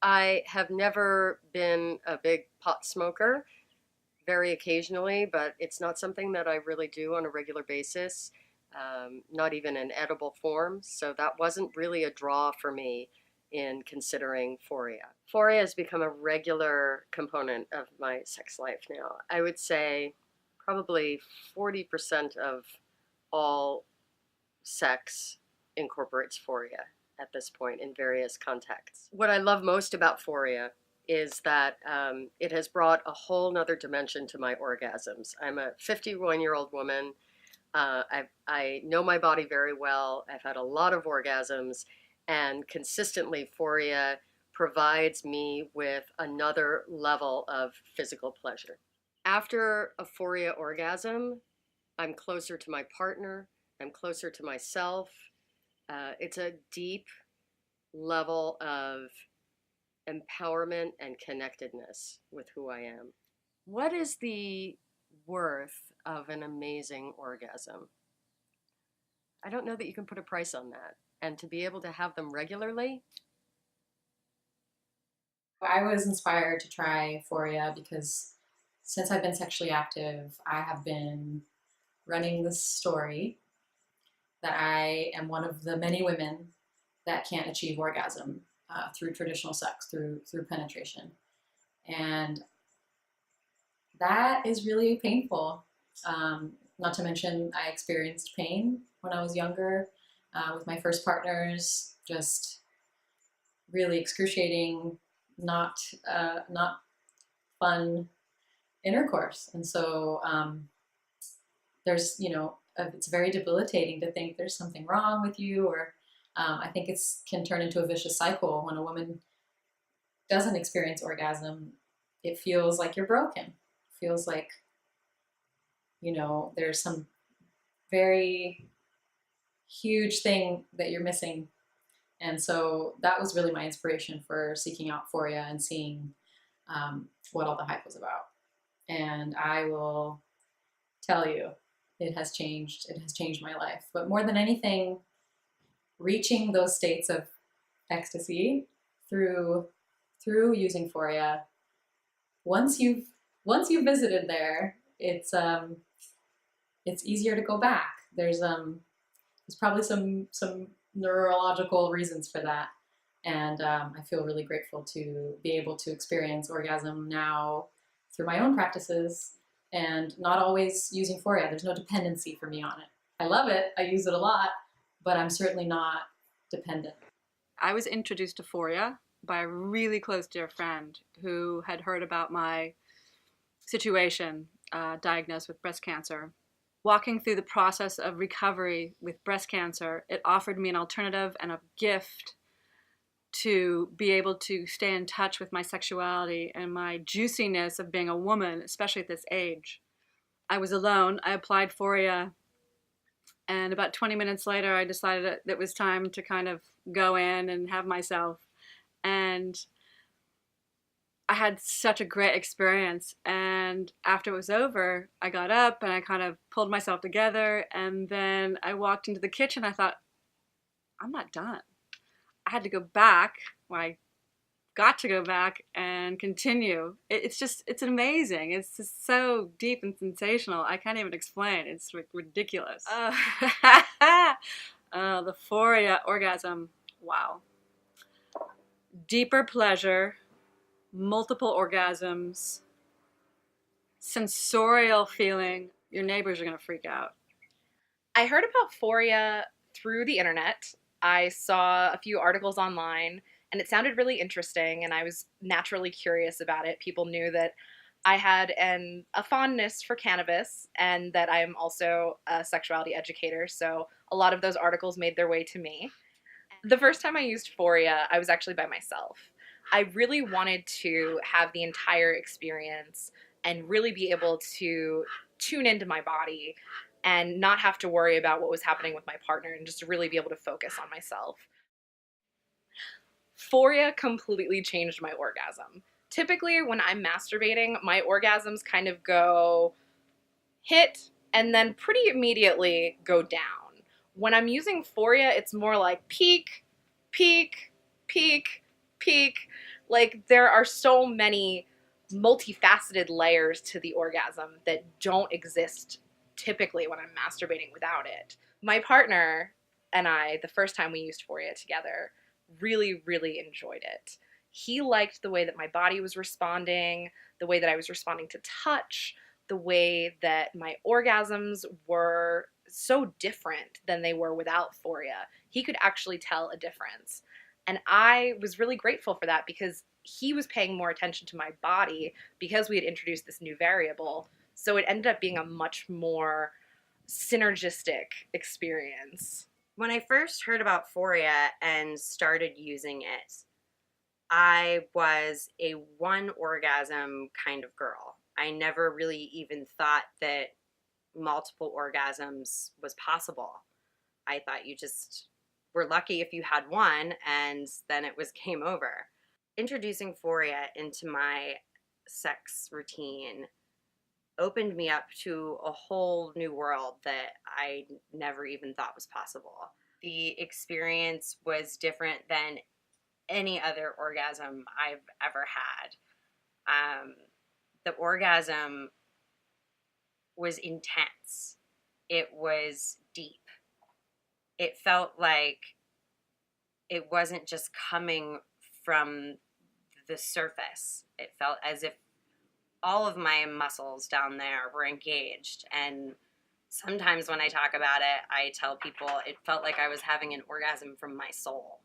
I have never been a big pot smoker, very occasionally, but it's not something that I really do on a regular basis, not even in edible form. So that wasn't really a draw for me in considering FORIA. FORIA has become a regular component of my sex life now. I would say probably 40% of all sex incorporates FORIA at this point in various contexts. What I love most about FORIA is that it has brought a whole nother dimension to my orgasms. I'm a 51-year-old woman. I know my body very well. I've had a lot of orgasms, and consistently FORIA provides me with another level of physical pleasure. After a FORIA orgasm, I'm closer to my partner, I'm closer to myself. It's a deep level of empowerment and connectedness with who I am. What is the worth of an amazing orgasm? I don't know that you can put a price on that. And to be able to have them regularly? I was inspired to try FORIA because since I've been sexually active, I have been running this story that I am one of the many women that can't achieve orgasm through traditional sex, through penetration. And that is really painful. Not to mention, I experienced pain when I was younger with my first partners, just really excruciating, not fun intercourse. And so there's, it's very debilitating to think there's something wrong with you, or I think it can turn into a vicious cycle. When a woman doesn't experience orgasm, it feels like you're broken. It feels like, there's some very huge thing that you're missing. And so that was really my inspiration for seeking out FORIA and seeing what all the hype was about. And I will tell you, it has changed. It has changed my life. But more than anything, reaching those states of ecstasy through using FORIA, once you've visited there, it's easier to go back. There's probably some neurological reasons for that, and I feel really grateful to be able to experience orgasm now through my own practices and not always using FORIA. There's no dependency for me on it. I love it. I use it a lot, but I'm certainly not dependent. I was introduced to FORIA by a really close dear friend who had heard about my situation, diagnosed with breast cancer. Walking through the process of recovery with breast cancer, it offered me an alternative and a gift to be able to stay in touch with my sexuality and my juiciness of being a woman, especially at this age. I was alone. I applied FORIA, and about 20 minutes later, I decided that it was time to kind of go in and have myself. And I had such a great experience. And after it was over, I got up and I kind of pulled myself together. And then I walked into the kitchen. I thought, I'm not done. I had to go back. Well, I got to go back and continue. It's amazing. It's just so deep and sensational. I can't even explain. It's ridiculous. The FORIA orgasm. Wow. Deeper pleasure, multiple orgasms, sensorial feeling. Your neighbors are going to freak out. I heard about FORIA through the internet. I saw a few articles online, and it sounded really interesting, and I was naturally curious about it. People knew that I had a fondness for cannabis, and that I am also a sexuality educator, so a lot of those articles made their way to me. The first time I used FORIA, I was actually by myself. I really wanted to have the entire experience and really be able to tune into my body and not have to worry about what was happening with my partner and just really be able to focus on myself. FORIA completely changed my orgasm. Typically, when I'm masturbating, my orgasms kind of go hit and then pretty immediately go down. When I'm using FORIA, it's more like peak, peak, peak, peak. Like, there are so many multifaceted layers to the orgasm that don't exist typically when I'm masturbating without it. My partner and I, the first time we used FORIA together, really, really enjoyed it. He liked the way that my body was responding, the way that I was responding to touch, the way that my orgasms were so different than they were without FORIA. He could actually tell a difference. And I was really grateful for that because he was paying more attention to my body because we had introduced this new variable. So it ended up being a much more synergistic experience. When I first heard about FORIA and started using it, I was a one orgasm kind of girl. I never really even thought that multiple orgasms was possible. I thought you just were lucky if you had one, and then it was game over. Introducing FORIA into my sex routine opened me up to a whole new world that I never even thought was possible. The experience was different than any other orgasm I've ever had. The orgasm was intense. It was deep. It felt like it wasn't just coming from the surface. It felt as if all of my muscles down there were engaged. And sometimes when I talk about it, I tell people it felt like I was having an orgasm from my soul.